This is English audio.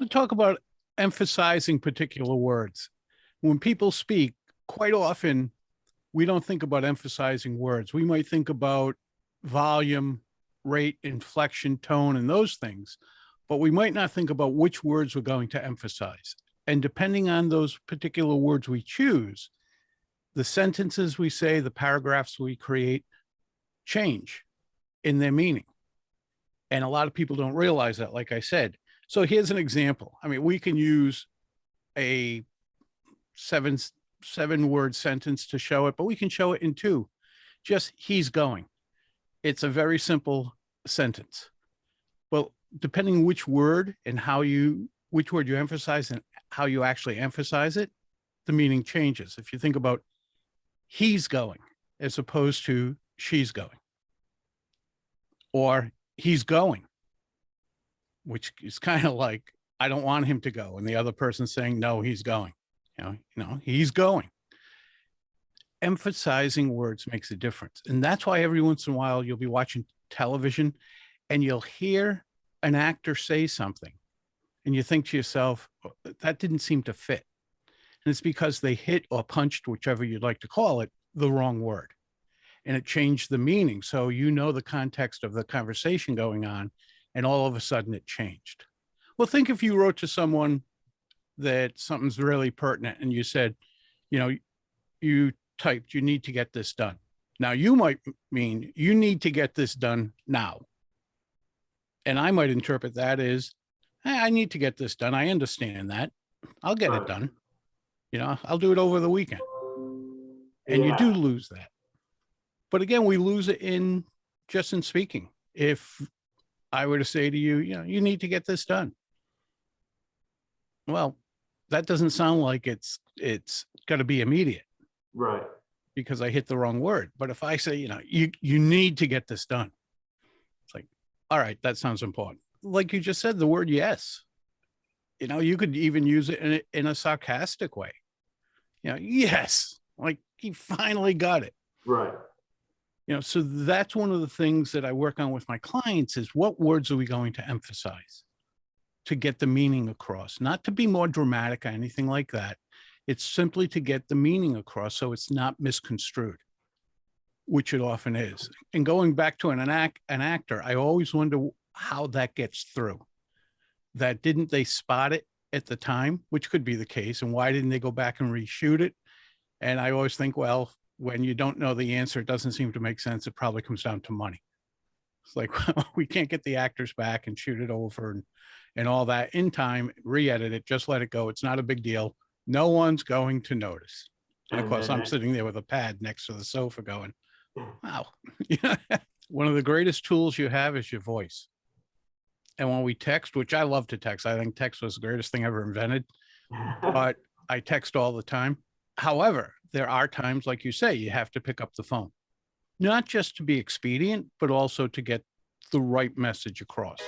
Let's talk about emphasizing particular words. When people speak, quite often we don't think about emphasizing words. We might think about volume, rate, inflection, tone, and those things, but we might not think about which words we're going to emphasize. And depending on those particular words we choose, the sentences we say, the paragraphs we create change in their meaning. And a lot of people don't realize that, like I said. So here's an example. I mean, we can use a seven word sentence to show it, but we can show it in two. Just he's going. It's a very simple sentence. Well, depending which word and which word you emphasize and how you actually emphasize it, the meaning changes. If you think about he's going as opposed to she's going, or he's going, which is kind of like, I don't want him to go. And the other person saying, no, he's going, he's going. Emphasizing words makes a difference. And that's why every once in a while you'll be watching television and you'll hear an actor say something and you think to yourself, that didn't seem to fit. And it's because they hit or punched, whichever you'd like to call it, the wrong word. And it changed the meaning. So you know the context of the conversation going on, and all of a sudden it changed. Well, think if you wrote to someone that something's really pertinent and you said, you typed, you need to get this done. Now you might mean you need to get this done now. And I might interpret that as, I need to get this done. I understand that. I'll get it done. I'll do it over the weekend. And you do lose that. But again, we lose it in speaking. If I were to say to you, you need to get this done. Well, that doesn't sound like it's got to be immediate. Right. Because I hit the wrong word. But if I say, you need to get this done, it's like, all right, that sounds important. Like you just said, the word yes. You could even use it in a sarcastic way. Yes, like he finally got it. Right. So that's one of the things that I work on with my clients is what words are we going to emphasize to get the meaning across, not to be more dramatic or anything like that. It's simply to get the meaning across so it's not misconstrued, which it often is. And going back to an actor, I always wonder how that gets through. That didn't they spot it at the time, which could be the case, and why didn't they go back and reshoot it? And I always think, well, when you don't know the answer, it doesn't seem to make sense. It probably comes down to money. It's like, well, we can't get the actors back and shoot it over and all that in time, re-edit it, just let it go. It's not a big deal. No one's going to notice. And of course, I'm sitting there with a pad next to the sofa going, wow. One of the greatest tools you have is your voice. And when we text, which I love to text, I think text was the greatest thing ever invented, but I text all the time. However, there are times, like you say, you have to pick up the phone, not just to be expedient, but also to get the right message across.